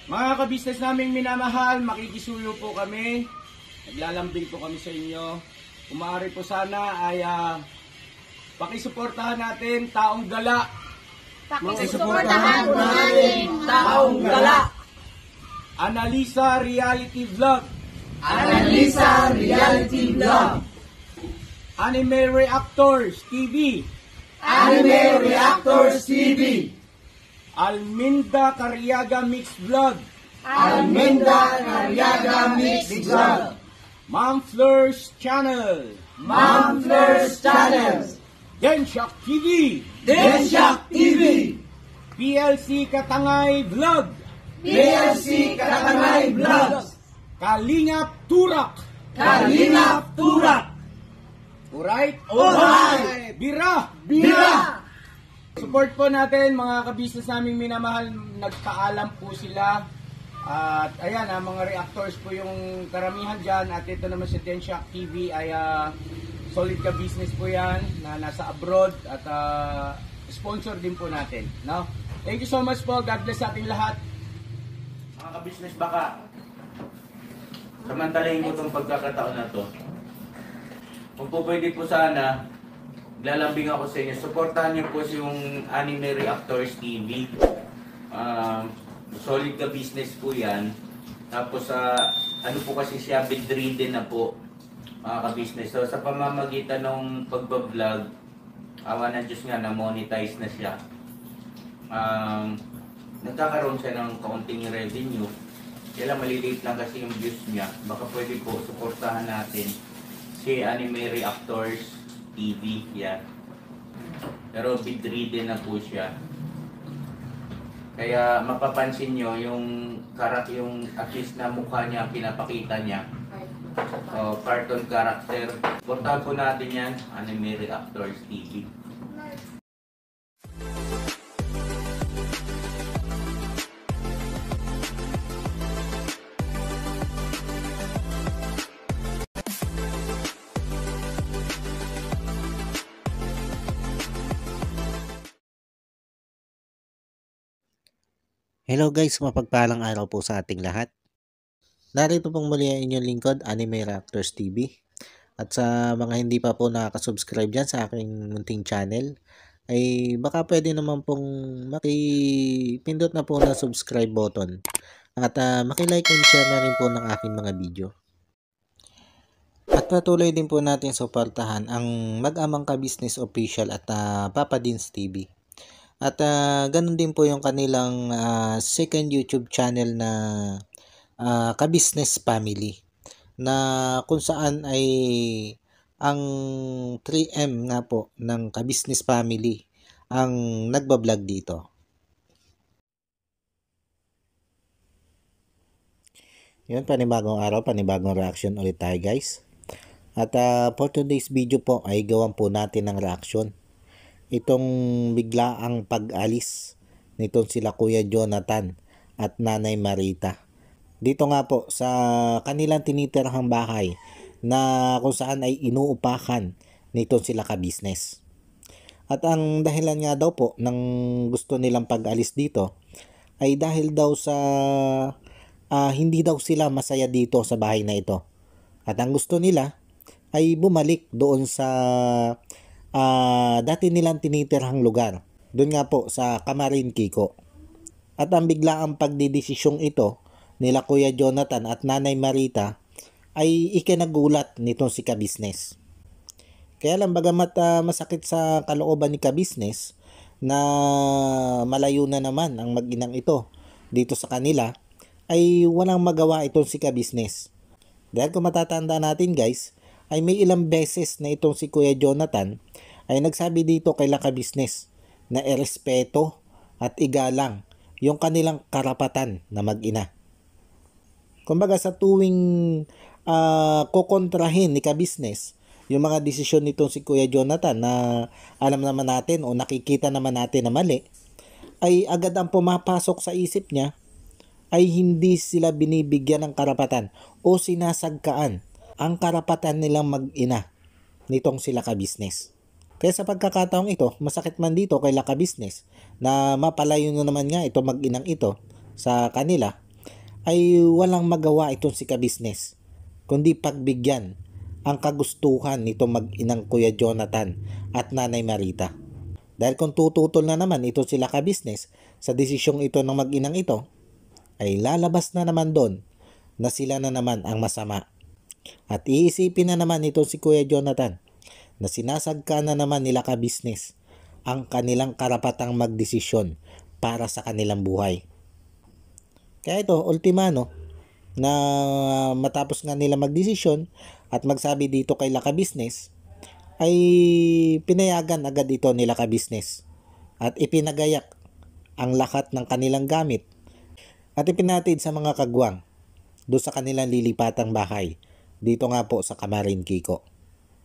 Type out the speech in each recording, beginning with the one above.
Mga kabisnes naming minamahal, makikisuyo po kami. Naglalambing po kami sa inyo. Kung maaari po sana ay pakisuportahan natin Taong Gala. Pakisuportahan po natin Taong Gala. Analisa Reality Vlog. Analisa Reality Vlog. Anime Reactors TV. Anime Reactors TV. Alminda Cariaga Mix Vlog. Alminda Cariaga Mix Vlog. Ma'am Fleurs Channel. Ma'am Fleurs Channel. Densyak TV. Densyak TV. PLC Katangay Vlog. PLC Katangay Vlog. Kalingap Turak. Kalingap Turak. Alright? Alright. Bira. Bira. Support po natin mga kabisnes naming minamahal. Nagpaalam po sila. At ayan, mga reactors po yung karamihan dyan. At ito naman si Densyak TV ay solid ka business po yan na nasa abroad. At sponsor din po natin. No? Thank you so much po. God bless sa ating lahat. Mga kabisnes, baka samantalahin ko itong pagkakataon na to. Kung po pwede po sana, lalambing ako sa inyo. Supportahan niyo po yung Anime Reactors TV. Solid ka business po yan. Tapos ano po kasi siya, bedridden na po mga ka-business. So sa pamamagitan ng pagbablog, awa ng Diyos nga, na-monetize na siya. Nagkakaroon siya ng kaunting revenue. Kaya lang maliliit lang kasi yung views niya. Baka pwede po suportahan natin si Anime Reactors TV. Yan. Pero bedridden na po siya. Kaya mapapansin nyo yung at least na mukha niya, pinapakita niya. Cartoon character. Portahan po natin yan, Anime Reactors TV. Hello guys, mapagpalang araw po sa ating lahat. Narito pong muli ang inyong lingkod, Anime Reactors TV. At sa mga hindi pa po nakaka-subscribe dyan sa aking munting channel, ay baka pwede naman pong makipindot na po na subscribe button. At makilike and share na rin po ng aking mga video. At patuloy din po natin suportahan ang Mag-amang Ka-Business Official at Papa Dins TV. At ganun din po yung kanilang second YouTube channel na Ka-Business Family, na kung saan ay ang 3M nga po ng Ka-Business Family ang nagbablog dito. Yun, panibagong araw, panibagong reaction ulit tayo guys. At for today's video po ay gawan po natin ng reaction itong biglaang pag-alis nitong sila Kuya Jonathan at Nanay Marita. Dito nga po sa kanilang tinitirhang bahay na kung saan ay inuupakan nitong sila ka-business. At ang dahilan nga daw po ng gusto nilang pag-alis dito ay dahil daw sa hindi daw sila masaya dito sa bahay na ito. At ang gusto nila ay bumalik doon sa dati nilang tinitirhang lugar. Doon nga po sa Camarin Kiko. At ang biglaang pagdidesisyong ito nila Kuya Jonathan at Nanay Marita ay ikinagulat nitong si Ka-Business. Kaya lang bagamat masakit sa kalooban ni Ka-Business na malayo na naman ang mag-inang ito dito sa kanila, ay walang magawa itong si Ka-Business. Dahil kung matatanda natin guys, ay may ilang beses na itong si Kuya Jonathan ay nagsabi dito kay Ka-Business na irespeto at igalang yung kanilang karapatan na mag-ina. Kumbaga sa tuwing kukontrahin ni Ka-Business yung mga desisyon nitong si Kuya Jonathan na alam naman natin o nakikita naman natin na mali, ay agad ang pumapasok sa isip niya ay hindi sila binibigyan ng karapatan o sinasagkaan ang karapatan nilang mag-ina nitong sila Ka-Business. Kaya sa pagkakataong ito, masakit man dito kay Ka-Business na mapalayo na naman nga ito mag-inang ito sa kanila, ay walang magawa itong si ka-business, kundi pagbigyan ang kagustuhan nito mag-inang Kuya Jonathan at Nanay Marita. Dahil kung tututol na naman ito sila ka-business sa desisyong ito ng mag-inang ito, ay lalabas na naman doon na sila na naman ang masama. At iisipin na naman ito si Kuya Jonathan na sinasagka na naman nila ka-business ang kanilang karapatang magdesisyon para sa kanilang buhay. Kaya ito, ultima no, na matapos nga nila magdesisyon at magsabi dito kay Laka Business, ay pinayagan agad ito nila ka-business at ipinagayak ang lahat ng kanilang gamit at ipinatid sa mga kagwang doon sa kanilang lilipatang bahay dito nga po sa Kamarin Kiko.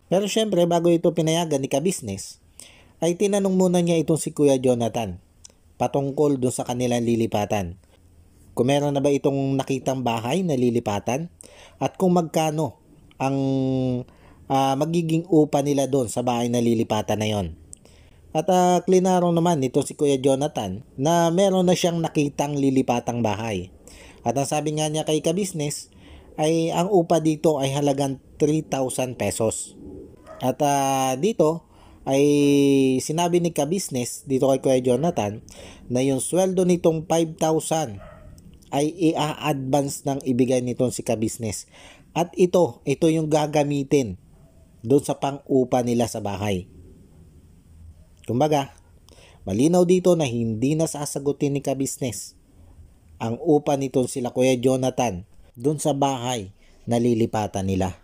Pero syempre bago ito pinayagan ni ka-business, ay tinanong muna niya itong si Kuya Jonathan patungkol doon sa kanilang lilipatan. Kung meron na ba itong nakitang bahay na lilipatan at kung magkano ang magiging upa nila doon sa bahay na lilipatan na yon. At klinarong naman nito si Kuya Jonathan na meron na siyang nakitang lilipatang bahay. At ang sabi nga niya kay ka-business ay ang upa dito ay halagang 3,000 pesos. At dito ay sinabi ni ka-business dito kay Kuya Jonathan na yung sweldo nitong 5,000 ay i-advance ng ibigay nitong si ka-business. At ito yung gagamitin doon sa pang-upa nila sa bahay. Kumbaga, malinaw dito na hindi na sasagutin ni ka-business ang upa nitong sila Kuya Jonathan doon sa bahay na lilipatan nila.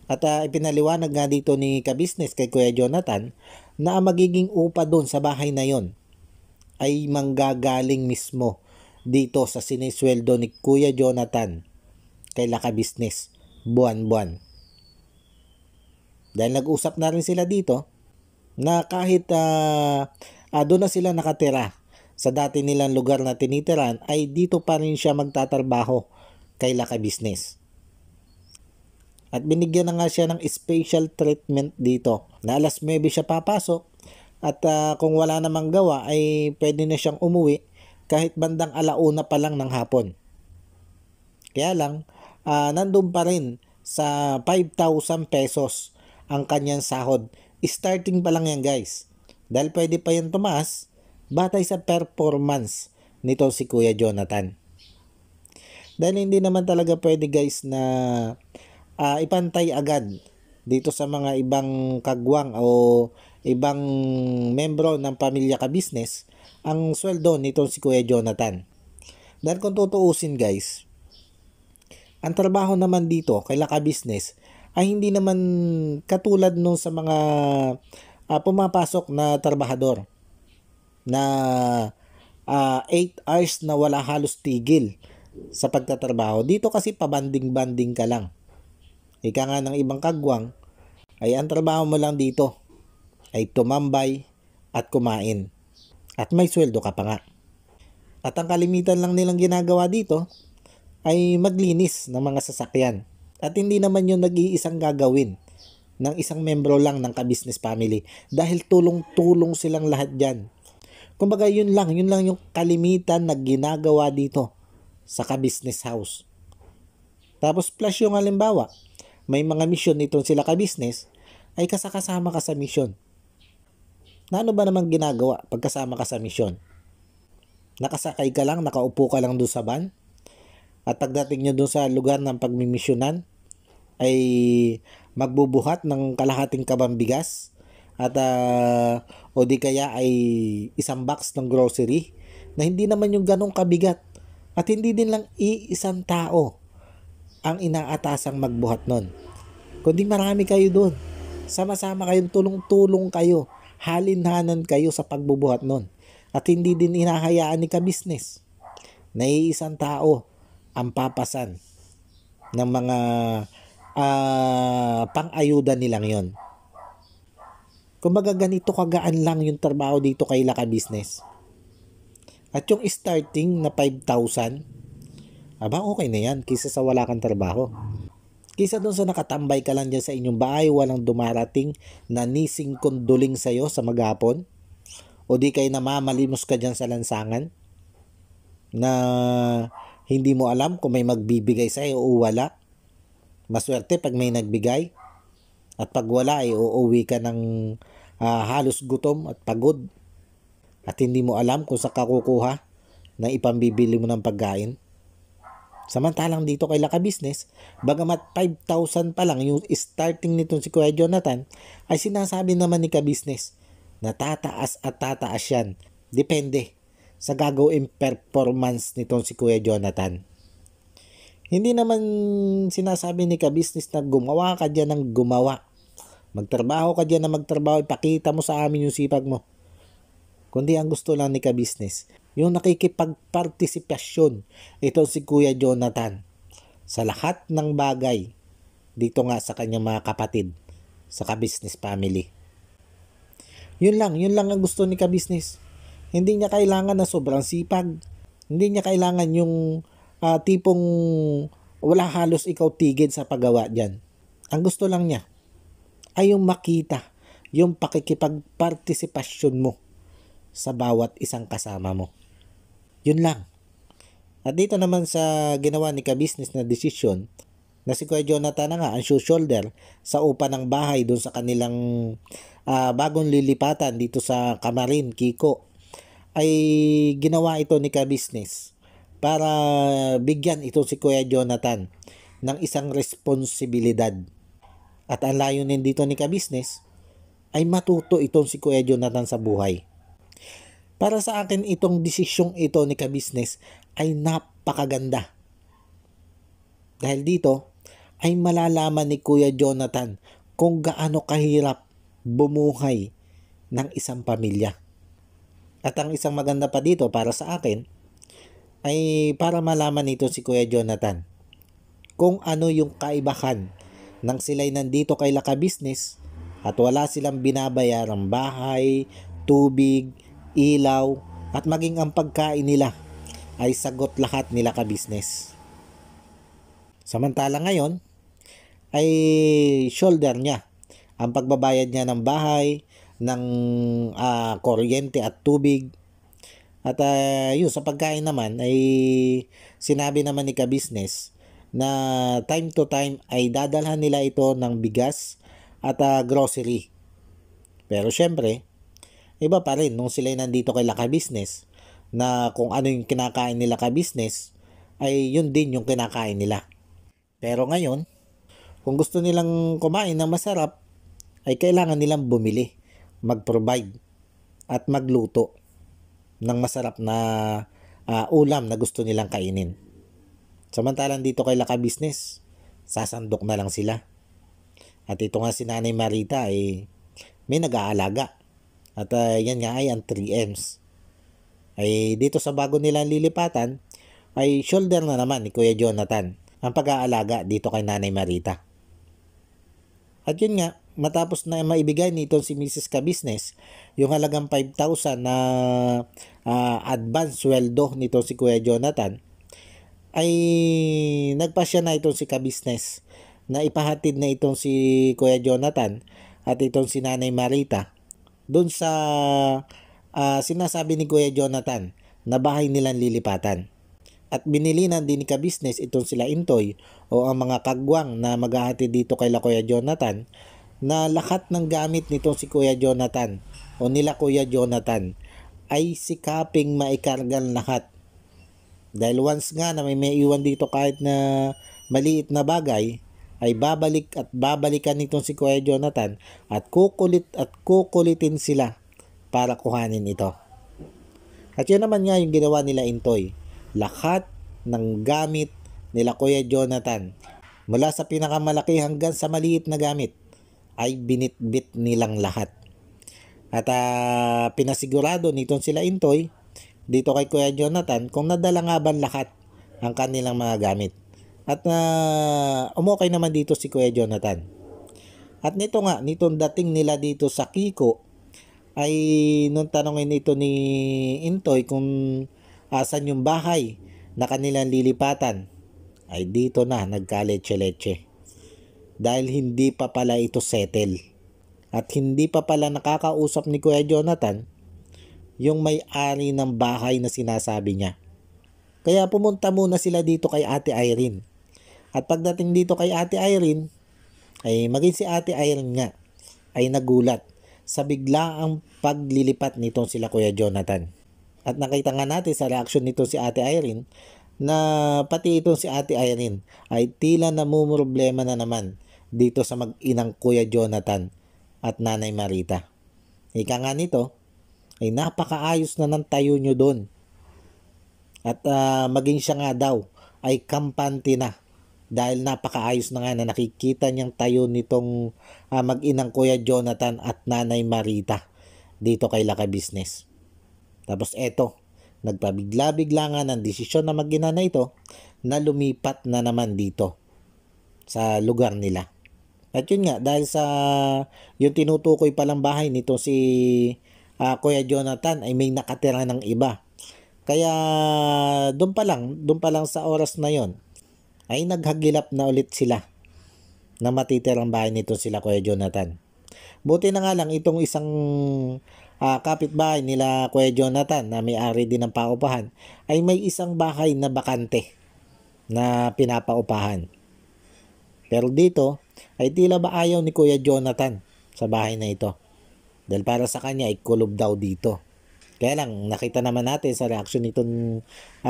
At ipinaliwanag nga dito ni ka-business kay Kuya Jonathan na ang magiging upa doon sa bahay na yon ay manggagaling mismo dito sa sinisweldo ni Kuya Jonathan kay Laka Business buwan-buwan. Dahil nag-usap na rin sila dito na kahit doon na sila nakatira sa dati nilang lugar na tinitiran ay dito pa rin siya magtatrabaho kay Laka Business. At binigyan na nga siya ng special treatment dito na alas 9 siya papasok at kung wala namang gawa ay pwede na siyang umuwi kahit bandang 1:00 pa lang ng hapon. Kaya lang, nandun pa rin sa 5,000 pesos ang kanyang sahod. Starting pa lang yan guys. Dahil pwede pa yan tumaas batay sa performance nito si Kuya Jonathan. Dahil hindi naman talaga pwede guys na ipantay agad dito sa mga ibang kagwang o ibang membro ng pamilya ka-business ang sweldo nito si Kuya Jonathan. Dahil kung tutuusin guys, ang trabaho naman dito kay Laka Business ay hindi naman katulad nung sa mga pumapasok na trabahador na 8 hours na wala halos tigil sa pagtatrabaho. Dito kasi pabanding-banding ka lang. Ika nga ng ibang kagwang ay ang trabaho mo lang dito ay tumambay at kumain. At may sweldo ka pa nga. At ang kalimitan lang nilang ginagawa dito ay maglinis ng mga sasakyan. At hindi naman yun nag-iisang gagawin ng isang membro lang ng ka-business family. Dahil tulong-tulong silang lahat dyan. Kumbaga yun lang yung kalimitan na ginagawa dito sa ka-business house. Tapos plus yung halimbawa, may mga mission nitong sila ka-business ay kasama ka sa mission. Na ano ba naman ginagawa pagkasama ka sa mission? Nakasakay ka lang, nakaupo ka lang doon sa van? At pagdating nyo doon sa lugar ng pagmimisyonan, ay magbubuhat ng kalahating kabang bigas? At o di kaya ay isang box ng grocery? Na hindi naman yung ganong kabigat. At hindi din lang iisang tao ang inaatasang magbuhat nun. Kundi marami kayo doon. Sama-sama kayong tulong-tulong kayo. Halinhanan kayo sa pagbubuhat nun. At hindi din inahayaan ni ka-business na iisang tao ang papasan ng mga pang-ayuda nilang yon. Kumbaga ganito kagaan lang yung trabaho dito kay Laka Business. At yung starting na 5,000, aba okay na yan kaysa sa wala kang trabaho. Kaysa doon sa nakatambay ka lang dyan sa inyong bahay, walang dumarating na nising konduling sa'yo sa maghapon, o di kayo namamalimos ka dyan sa lansangan, na Hindi mo alam kung may magbibigay sa'yo o wala. Maswerte pag may nagbigay. At pag wala ay uuwi ka ng halos gutom at pagod. At hindi mo alam kung saan ka kukuha na ipambibili mo ng pagkain. Samantalang dito kay Laka Business, bagamat 5,000 pa lang yung starting nitong si Kuya Jonathan, ay sinasabi naman ni Ka-Business na tataas at tataas yan. Depende sa gagawin performance nitong si Kuya Jonathan. Hindi naman sinasabi ni Ka-Business na gumawa ka dyan ng gumawa. Magtrabaho ka dyan na magtrabaho, ipakita mo sa amin yung sipag mo. Kundi ang gusto lang ni Ka-Business, yung nakikipagpartisipasyon ito si Kuya Jonathan sa lahat ng bagay dito nga sa kanyang mga kapatid sa Ka-Business family. Yun lang ang gusto ni Ka-Business. Hindi niya kailangan na sobrang sipag. Hindi niya kailangan yung tipong wala halos ikaw tigid sa paggawa dyan. Ang gusto lang niya ay yung makita, yung pakikipagpartisipasyon mo sa bawat isang kasama mo. Yun lang. At dito naman sa ginawa ni Ka-Business na desisyon na si Kuya Jonathan na nga ang shoulder sa upa ng bahay doon sa kanilang bagong lilipatan dito sa Kamarin, Kiko, ay ginawa ito ni Ka-Business para bigyan ito si Kuya Jonathan ng isang responsibilidad. At ang layunin dito ni Ka-Business ay matuto itong si Kuya Jonathan sa buhay. Para sa akin, itong desisyong ito ni Ka-Business ay napakaganda. Dahil dito ay malalaman ni Kuya Jonathan kung gaano kahirap bumuhay ng isang pamilya. At ang isang maganda pa dito para sa akin ay para malaman nito si Kuya Jonathan kung ano yung kaibahan nang sila'y nandito kay Laka Business at wala silang binabayarang bahay, tubig, ilaw, at maging ang pagkain nila ay sagot lahat nila Ka-Business. Samantala ngayon ay shoulder niya ang pagbabayad niya ng bahay, ng kuryente at tubig. At yun sa pagkain naman ay sinabi naman ni Ka-Business na time to time ay dadalhan nila ito ng bigas at grocery. Pero syempre, iba pa rin nung sila nandito kay Laka Business na kung ano yung kinakain nila Ka-Business ay yun din yung kinakain nila. Pero ngayon, kung gusto nilang kumain ng masarap ay kailangan nilang bumili, mag-provide at magluto ng masarap na ulam na gusto nilang kainin. Samantalang dito kay Laka Business, sasandok na lang sila. At ito nga si Nanay Marita ay may nag-aalaga. At yan nga ay ang 3Ms. Ay dito sa bago nilang lilipatan ay shoulder na naman ni Kuya Jonathan ang pag-aalaga dito kay Nanay Marita. At yun nga, matapos na maibigay nito si Mrs. Ka-Business yung halagang 5,000 na advance sweldo nito si Kuya Jonathan, ay nagpasya na itong si Ka-Business na ipahatid na itong si Kuya Jonathan at itong si Nanay Marita doon sa sinasabi ni Kuya Jonathan na bahay nilang lilipatan. At binilinan din ni Ka-Business itong sila Intoy o ang mga kagwang na maghahatid dito kay Kuya Jonathan na lahat ng gamit nitong si Kuya Jonathan o nila Kuya Jonathan ay sikaping maikargan lahat. Dahil once nga na may iwan dito kahit na maliit na bagay, ay babalik at babalikan nitong si Kuya Jonathan at kukulitin sila para kuhanin ito. At yun naman nga yung ginawa nila Intoy. Lahat ng gamit nila Kuya Jonathan, mula sa pinakamalaki hanggang sa maliit na gamit, ay binitbit nilang lahat. At pinasigurado nitong sila Intoy dito kay Kuya Jonathan kung nadala nga ba lahat ang kanilang mga gamit. At umukay naman dito si Kuya Jonathan. At nitong dating nila dito sa Kiko, ay nung tanongin ito ni Intoy kung asan yung bahay na kanilang lilipatan, ay dito na nagka-leche-leche. Dahil hindi pa pala ito settle. At hindi pa pala nakakausap ni Kuya Jonathan yung may-ari ng bahay na sinasabi niya. Kaya pumunta muna sila dito kay Ate Irene. At pagdating dito kay Ate Irene, ay maging si Ate Irene nga ay nagulat sa biglaang paglilipat nitong sila Kuya Jonathan. At nakita nga natin sa reaksyon nito si Ate Irene na pati itong si Ate Irene ay tila namumroblema na naman dito sa mag-inang Kuya Jonathan at Nanay Marita. Ika nga nito ay napakaayos na ng tayo nyo doon. At maging siya nga daw ay kampante na dahil napakaayos na nga na nakikita niyang tayo nitong mag-inang Kuya Jonathan at Nanay Marita dito kay Laka Business. Tapos eto, nagpabigla-bigla nga ng desisyon na mag-ina na ito na lumipat na naman dito sa lugar nila. At yun nga, dahil sa yung tinutukoy palang bahay nito si Kuya Jonathan ay may nakatira ng iba. Kaya doon pa lang sa oras na yon ay naghagilap na ulit sila na matitirang bahay nito sila Kuya Jonathan. Buti na nga lang itong isang kapitbahay nila Kuya Jonathan na may-ari din ng paupahan ay may isang bahay na bakante na pinapaupahan. Pero dito ay tila ba ayaw ni Kuya Jonathan sa bahay na ito. Dahil para sa kanya ay kulob daw dito. Kaya lang nakita naman natin sa reaksyon nitong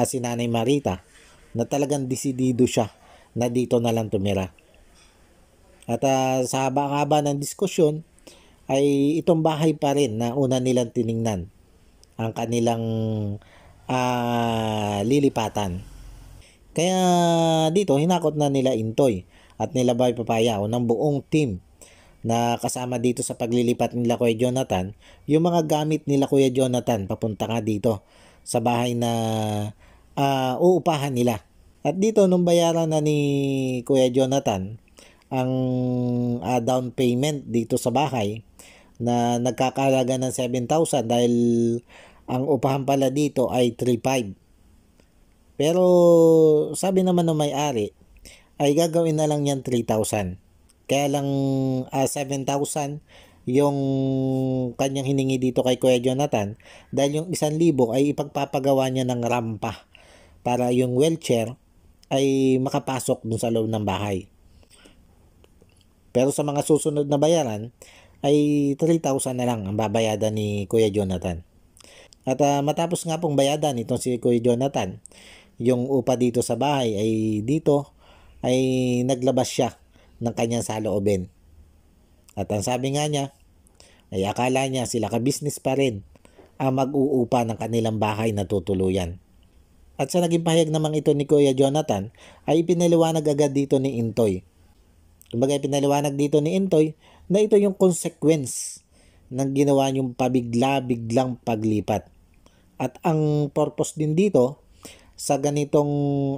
si Nanay Marita na talagang desidido siya na dito na lang tumira. At sa haba-haba ng diskusyon ay itong bahay pa rin na una nilang tiningnan ang kanilang lilipatan. Kaya dito hinakot na nila Intoy at nila Bay Papaya o ng buong team na kasama dito sa paglilipat nila Kuya Jonathan, yung mga gamit nila Kuya Jonathan papunta nga dito sa bahay na uupahan nila. At dito nung bayaran na ni Kuya Jonathan ang down payment dito sa bahay na nagkakalaga ng 7,000 dahil ang upahan pala dito ay 3,500. Pero sabi naman ng may-ari ay gagawin na lang yan 3,000. Kaya lang 7,000 yung kanyang hiningi dito kay Kuya Jonathan dahil yung 1,000 ay ipagpapagawa niya ng rampa para yung wheelchair ay makapasok dun sa loob ng bahay. Pero sa mga susunod na bayaran ay 3,000 na lang ang babayadan ni Kuya Jonathan. At matapos nga pong bayadan itong si Kuya Jonathan, yung upa dito sa bahay ay dito ay naglabas siya ng kanyang saloobin. At ang sabi nga niya ay akala niya sila ka-business pa rin ang mag-uupa ng kanilang bahay na tutuluyan. At sa naging pahayag naman ito ni Kuya Jonathan ay ipinaliwanag agad dito ni Intoy. Kumbaga ipinaliwanag dito ni Intoy na ito yung consequence ng ginawa niyong pabigla-biglang paglipat. At ang purpose din dito sa ganitong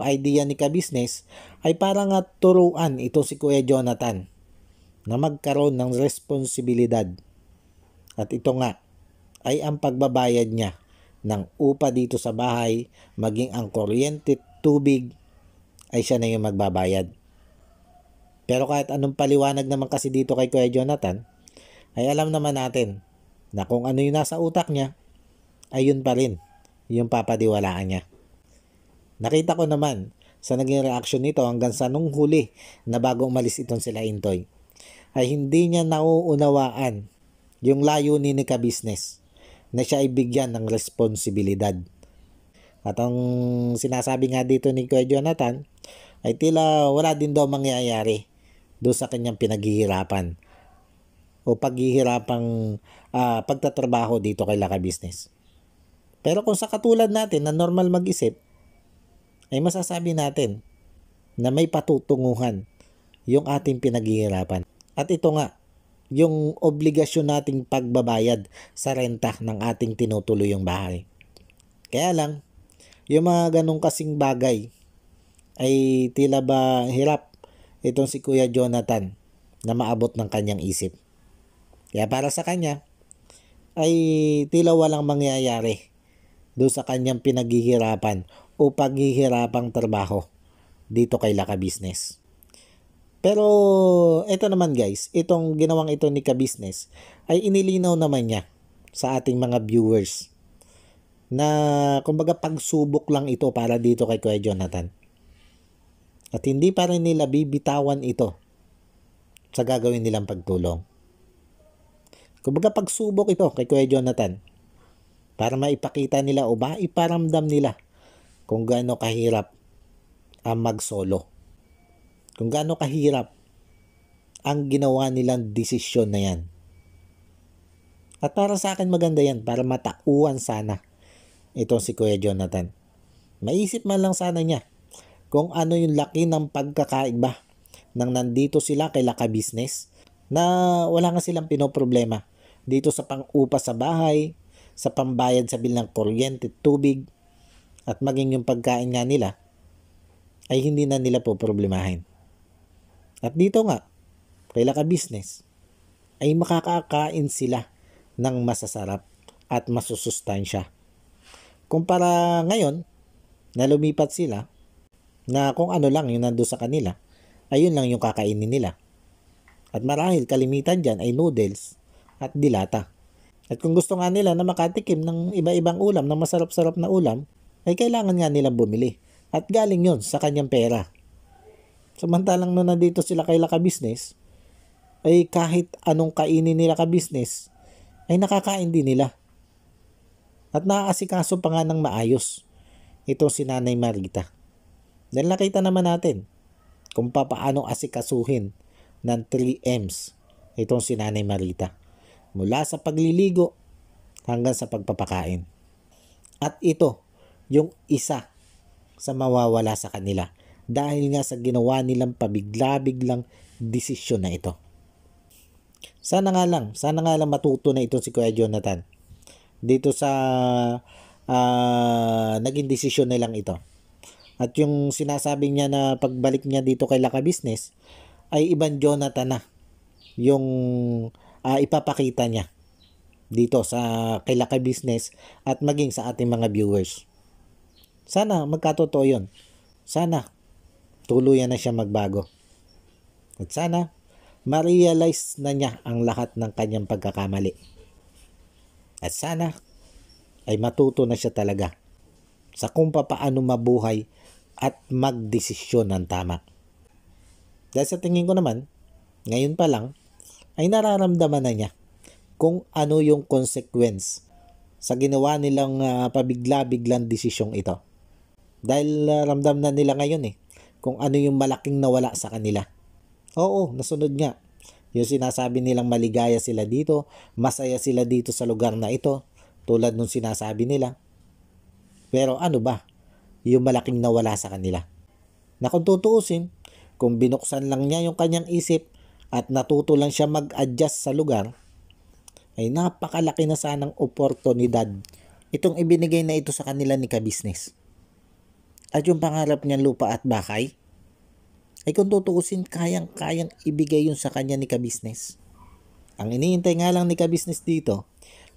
idea ni ka-business ay para nga turuan ito si Kuya Jonathan na magkaroon ng responsibilidad. At ito nga ay ang pagbabayad niya ng upa dito sa bahay, maging ang kuryente, tubig ay siya na yung magbabayad. Pero kahit anong paliwanag naman kasi dito kay Kuya Jonathan ay alam naman natin na kung ano yung nasa utak niya ay yun pa rin yung papadiwalaan niya. Nakita ko naman sa naging reaction nito hanggang sa nung huli na bago umalis itong sila Intoy ay hindi niya nauunawaan yung layunin ni ka-business na siya ay bigyan ng responsibilidad. At ang sinasabi nga dito ni Kuya Jonathan ay tila wala din daw mangyayari doon sa kanyang pinaghihirapan o paghihirapang pagtatrabaho dito kay Laka Business. Pero kung sa katulad natin na normal mag-isip, ay masasabi natin na may patutunguhan yung ating pinaghihirapan. At ito nga, yung obligasyon nating pagbabayad sa renta ng ating tinutuluyang bahay. Kaya lang, yung mga ganong kasing bagay ay tila ba hirap itong si Kuya Jonathan na maabot ng kanyang isip. Kaya para sa kanya, ay tila walang mangyayari doon sa kanyang pinaghihirapan o paghihirapang trabaho dito kay Laka Business. Pero ito naman guys, itong ginawang ito ni ka-business ay inilinaw naman niya sa ating mga viewers na kumbaga pagsubok lang ito para dito kay Kuya Jonathan. At hindi pa rin nila bibitawan ito sa gagawin nilang pagtulong. Kumbaga pagsubok ito kay Kuya Jonathan para maipakita nila o maiparamdam nila kung gaano kahirap ang mag-solo. Kung gaano kahirap ang ginawa nilang desisyon na yan. At para sa akin maganda yan, para matauhan sana itong si Kuya Jonathan. Maisip man lang sana niya kung ano yung laki ng pagkakaiba nang nandito sila kay Laka Business na wala nga silang pinoproblema dito sa pang-upa sa bahay, sa pambayad sa bill ng kuryente, tubig, at maging yung pagkain nga nila ay hindi na nila po problemahin. At dito nga, kay Laka Business, ay makakakain sila ng masasarap at masusustansya. Kumpara ngayon, na lumipat sila, na kung ano lang yung nando sa kanila, ayun lang yung kakainin nila. At marahil kalimitan dyan ay noodles at dilata. At kung gusto nga nila na makatikim ng iba-ibang ulam, ng masarap-sarap na ulam, ay kailangan nga nilang bumili. At galing yon sa kanyang pera. Samantalang nung nandito sila kay Laka Business, ay kahit anong kainin nila ka business, ay nakakain din nila. At naaasikaso pa nga ng maayos itong si Nanay Marita. Dahil nakita naman natin kung paano asikasuhin ng 3Ms itong si Nanay Marita. Mula sa pagliligo hanggang sa pagpapakain. At ito yung isa sa mawawala sa kanila dahil nga sa ginawa nilang pabigla-biglang desisyon na ito. Sana nga lang matuto na ito si Kuya Jonathan dito sa naging desisyon nilang ito. At yung sinasabi niya na pagbalik niya dito kay Laka Business ay ibang Jonathan na yung ipapakita niya dito sa kay Laka Business at maging sa ating mga viewers. Sana magkatotoo yun. Sana tuluyan na siya magbago. At sana ma-realize na niya ang lahat ng kanyang pagkakamali. At sana ay matuto na siya talaga sa kung paano mabuhay at magdesisyon ng tama. Dahil sa tingin ko naman, ngayon pa lang, ay nararamdaman na niya kung ano yung consequence sa ginawa nilang pabigla-biglang desisyong ito. Dahil ramdam na nila ngayon kung ano yung malaking nawala sa kanila. Oo, nasunod nga. Yung sinasabi nilang maligaya sila dito, masaya sila dito sa lugar na ito, tulad nung sinasabi nila. Pero ano ba yung malaking nawala sa kanila? Na kung tutuusin, kung binuksan lang niya yung kanyang isip at natuto lang siya mag-adjust sa lugar, ay napakalaki na sanang oportunidad itong ibinigay na ito sa kanila ni ka-business. At yung pangarap niyang lupa at bahay, ay kung tutuusin, kayang-kayang ibigay yun sa kanya ni ka-business. Ang iniintay nga lang ni ka-business dito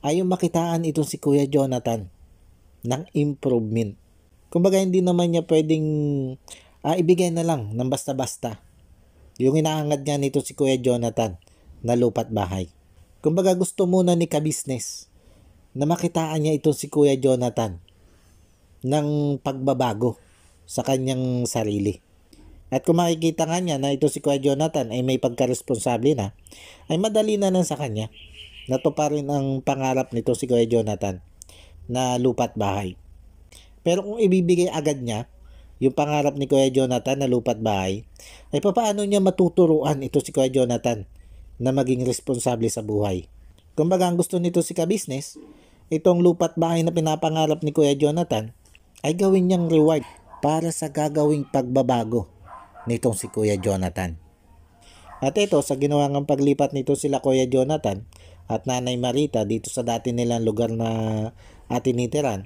ay yung makitaan itong si Kuya Jonathan ng improvement. Kumbaga hindi naman niya pwedeng ibigay na lang ng basta-basta yung inaangad niya nito si Kuya Jonathan na lupa't bahay. Kumbaga gusto muna ni ka-business na makitaan niya itong si Kuya Jonathan ng pagbabago sa kanyang sarili. At kung makikita nga niya na ito si Kuya Jonathan ay may pagkaresponsable na, ay madali na lang sa kanya na tuparin ang pangarap nito si Kuya Jonathan na lupa't bahay. Pero kung ibibigay agad niya yung pangarap ni Kuya Jonathan na lupa't bahay, ay paano niya matuturuan ito si Kuya Jonathan na maging responsable sa buhay? Kumbaga ang gusto nito si ka-business, itong lupa't bahay na pinapangarap ni Kuya Jonathan ay gawin niyang reward para sa gagawing pagbabago nitong si Kuya Jonathan. At ito, sa ginawa ng paglipat nito sila Kuya Jonathan at Nanay Marita dito sa dati nilang lugar na tinitiran,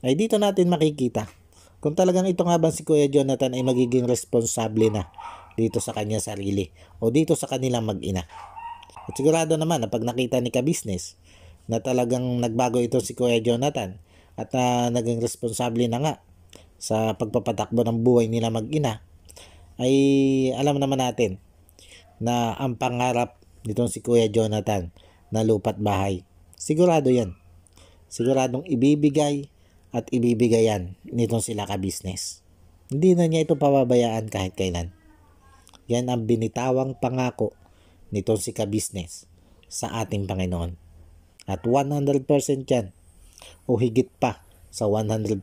ay dito natin makikita kung talagang ito nga ba si Kuya Jonathan ay magiging responsable na dito sa kanya sarili o dito sa kanilang mag-ina. At sigurado naman na pag nakita ni ka-business na talagang nagbago ito si Kuya Jonathan at naging responsable na nga sa pagpapatakbo ng buhay nila mag-ina, ay alam naman natin na ang pangarap nitong si Kuya Jonathan na lupa't bahay, sigurado yan. Siguradong ibibigay at ibibigay yan nitong sila ka-business. Hindi na niya ito pababayaan kahit kailan. Yan ang binitawang pangako nitong si ka-business sa ating Panginoon. At 100% yan o higit pa sa 100%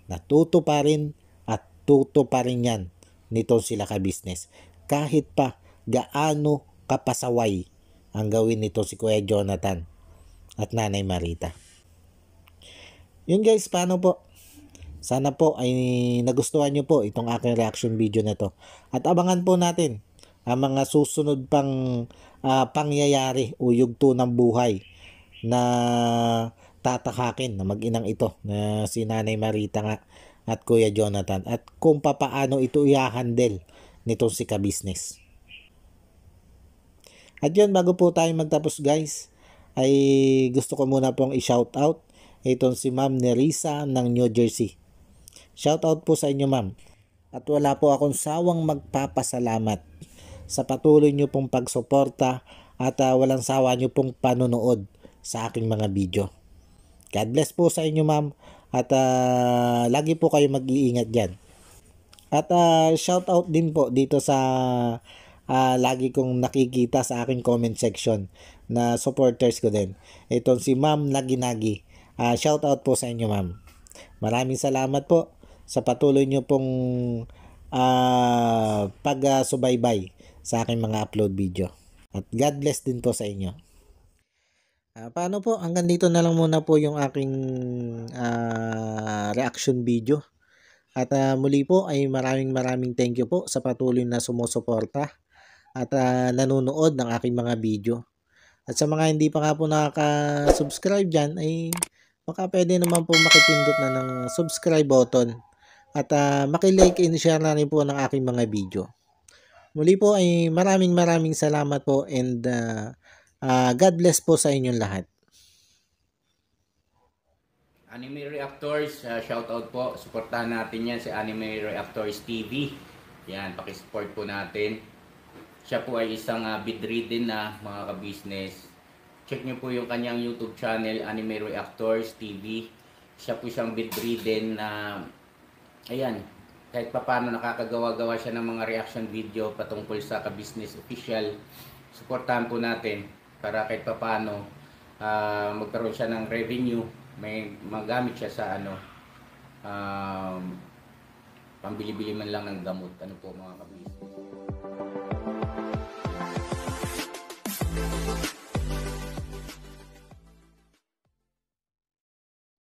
na tutuparin at tutuparin yan nitong sila ka-business. Kahit pa gaano kapasaway ang gawin nito si Kuya Jonathan at Nanay Marita. Yun guys, paano po? Sana po ay nagustuhan nyo po itong aking reaction video na to. At abangan po natin ang mga susunod pang pangyayari o yugto ng buhay na tatakakin na mag-inang ito na si Nanay Marita nga at Kuya Jonathan at kung papaano ito i-handle nitong si ka-business. At yun, bago po tayo magtapos guys, ay gusto ko muna pong i-shout out itong si Ma'am Nerissa ng New Jersey. Shout out po sa inyo ma'am. At wala po akong sawang magpapasalamat sa patuloy nyo pong pagsuporta at walang sawa nyo pong panonood sa aking mga video. God bless po sa inyo ma'am at lagi po kayo mag-iingat dyan. At shout out din po dito sa lagi kong nakikita sa aking comment section na supporters ko din. Itong si Ma'am Naginagi. Shout out po sa inyo ma'am. Maraming salamat po sa patuloy nyo pong pag-subaybay sa aking mga upload video. At God bless din po sa inyo. Paano po? Hanggang dito na lang muna po yung aking reaction video. At muli po ay maraming thank you po sa patuloy na sumusuporta at nanonood ng aking mga video. At sa mga hindi pa nga po nakaka-subscribe dyan ay baka pwede naman po makipindot na ng subscribe button at makilike and share na rin po ng aking mga video. Muli po ay maraming salamat po and God bless po sa inyong lahat. Anime Reactors, shout out po. Suportahan natin yan si Anime Reactors TV. Yan, pakisupport po natin. Siya po ay isang bedridden na mga ka-business. Check nyo po yung kanyang YouTube channel, Anime Reactors TV. Siya po siyang bedridden na, ayan, kahit papano nakakagawa-gawa siya ng mga reaction video patungkol sa ka-business official. Suportahan po natin para kahit papano magkaroon siya ng revenue. May magamit siya sa pambili-bili man lang ng gamot. Ano po mga ka-business.